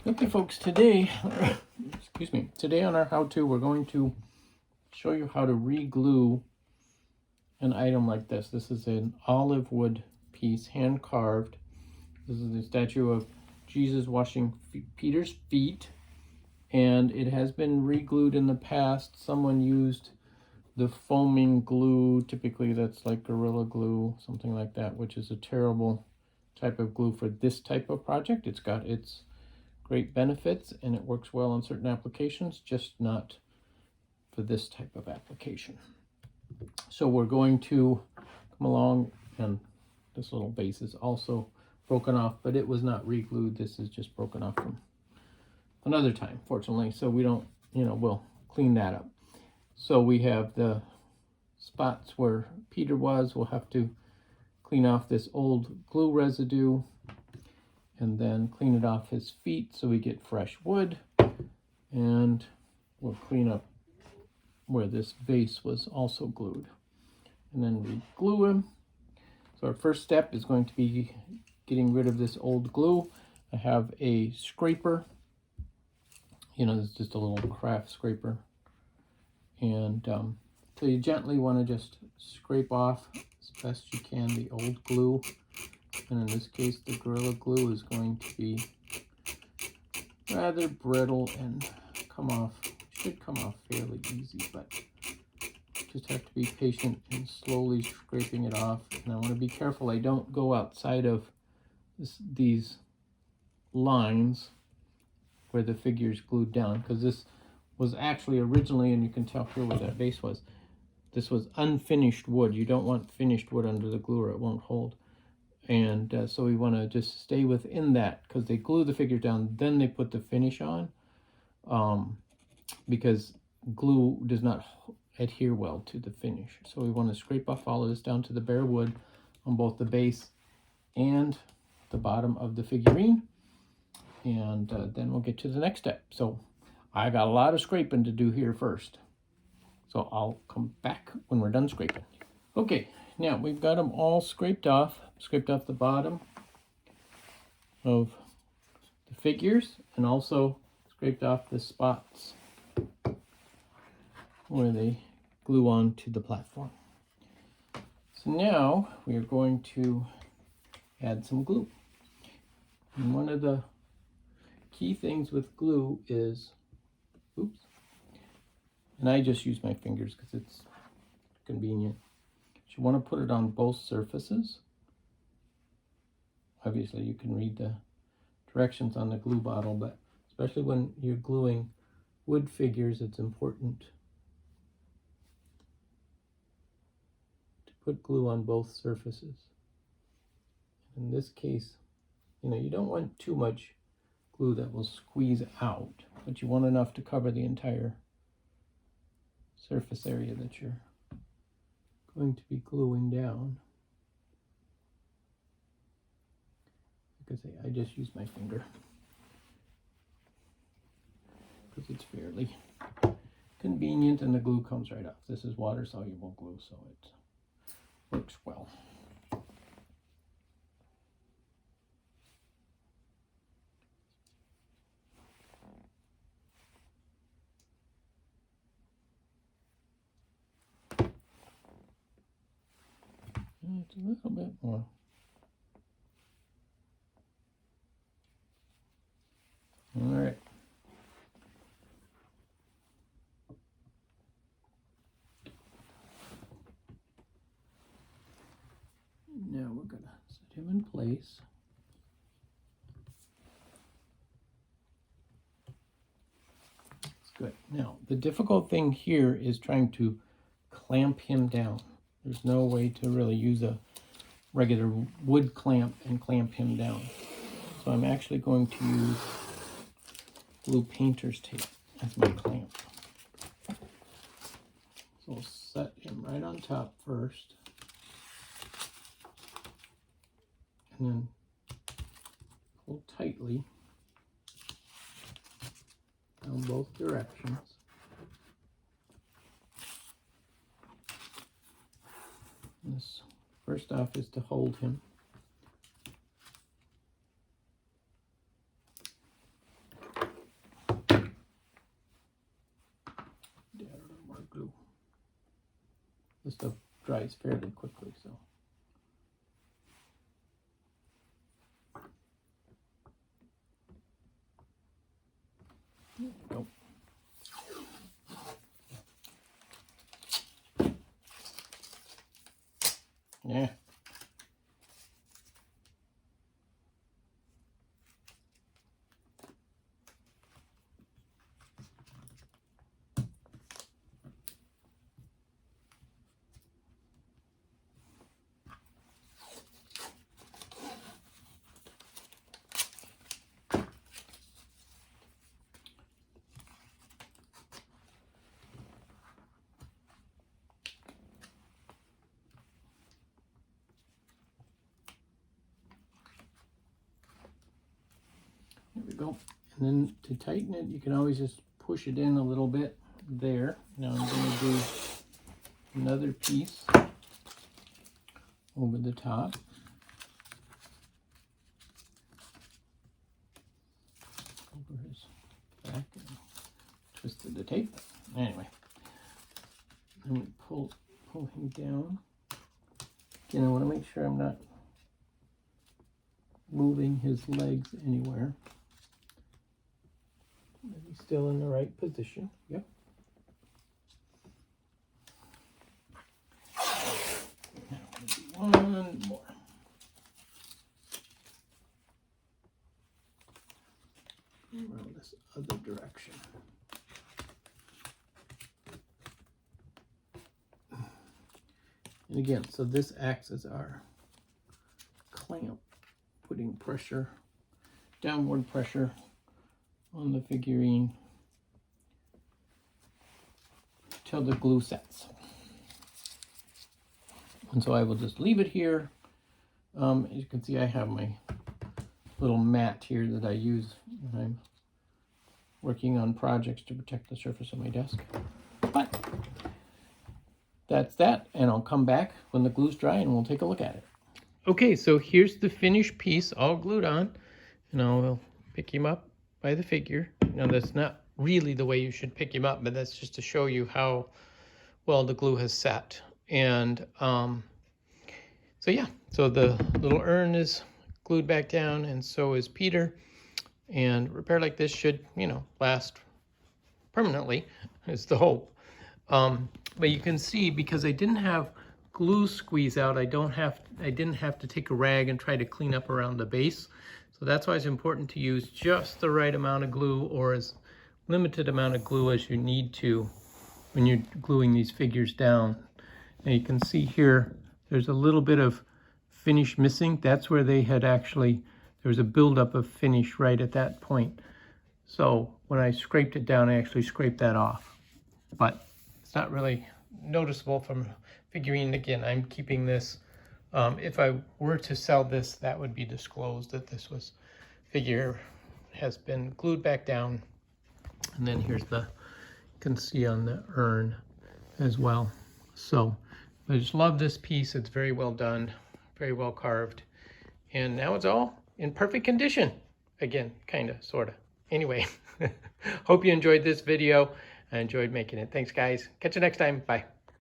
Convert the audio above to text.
Okay, folks, today, excuse me, today on our how-to, we're going to show you how to re-glue an item like this. This is an olive wood piece, hand-carved. This is the statue of Jesus washing Peter's feet, and it has been re-glued in the past. Someone used the foaming glue, typically that's like Gorilla Glue, something like that, which is a terrible type of glue for this type of project. It's got its great benefits and it works well on certain applications, just not for this type of application. So we're going to come along, and this little base is also broken off, but it was not re-glued. This is just broken off from another time, fortunately, so we don't, we'll clean that up. So we have the spots where Peter was. We'll have to clean off this old glue residue and then clean it off his feet so we get fresh wood, and we'll clean up where this vase was also glued, and then we glue him. So our first step is going to be getting rid of this old glue. I have a scraper, it's just a little craft scraper, and so you gently want to just scrape off as best you can the old glue. And in this case, the Gorilla Glue is going to be rather brittle and should come off fairly easy, but just have to be patient and slowly scraping it off. And I want to be careful I don't go outside of these lines where the figure is glued down, because this was actually originally, and you can tell here where that base was, this was unfinished wood. You don't want finished wood under the glue or it won't hold. And so we want to just stay within that, because they glue the figure down, then they put the finish on, because glue does not adhere well to the finish. So we want to scrape off all of this down to the bare wood on both the base and the bottom of the figurine, and then we'll get to the next step. So I got a lot of scraping to do here first, so I'll come back when we're done scraping. Okay, now we've got them all scraped off the bottom of the figures, and also scraped off the spots where they glue on to the platform. So now we are going to add some glue. And one of the key things with glue is, and I just use my fingers because it's convenient. You want to put it on both surfaces. Obviously you can read the directions on the glue bottle, but especially when you're gluing wood figures, it's important to put glue on both surfaces. In this case, you don't want too much glue that will squeeze out, but you want enough to cover the entire surface area that you're going to be gluing down. Like I say, I just use my finger because it's fairly convenient, and the glue comes right off. This is water soluble glue, so it works well. It's a little bit more. All right. Now we're going to set him in place. That's good. Now, the difficult thing here is trying to clamp him down. There's no way to really use a regular wood clamp and clamp him down. So I'm actually going to use blue painter's tape as my clamp. So we'll set him right on top first, and then pull tightly down both directions. This first off is to hold him. This stuff dries fairly quickly, so. There we go. Yeah. There we go. And then to tighten it, you can always just push it in a little bit there. Now I'm going to do another piece over the top. Over his back and twisted the tape. Anyway, let me pull him down. Again, I want to make sure I'm not moving his legs anywhere. He's still in the right position. Yep. Now I'm going to do one more. Around this other direction. And again, so this acts as our clamp, putting pressure, downward pressure on the figurine till the glue sets. And so I will just leave it here. As you can see, I have my little mat here that I use when I'm working on projects to protect the surface of my desk. But that's that, and I'll come back when the glue's dry and we'll take a look at it. Okay, so here's the finished piece all glued on, and I'll pick him up by the figure. Now that's not really the way you should pick him up, but that's just to show you how well the glue has set. And so yeah, so the little urn is glued back down, and so is Peter. And repair like this should, you know, last permanently, is the hope. But you can see, because I didn't have glue squeeze out, I didn't have to take a rag and try to clean up around the base. So that's why it's important to use just the right amount of glue, or as limited amount of glue as you need to when you're gluing these figures down. And you can see here, there's a little bit of finish missing. That's where they had actually, there was a buildup of finish right at that point. So when I scraped it down, I actually scraped that off. But it's not really noticeable from figurine. Again, I'm keeping this. If I were to sell this, that would be disclosed that this was figure has been glued back down. And then here's the, you can see on the urn as well. So I just love this piece. It's very well done, very well carved. And now it's all in perfect condition. Again, kind of, sort of. Anyway, hope you enjoyed this video. I enjoyed making it. Thanks, guys. Catch you next time. Bye.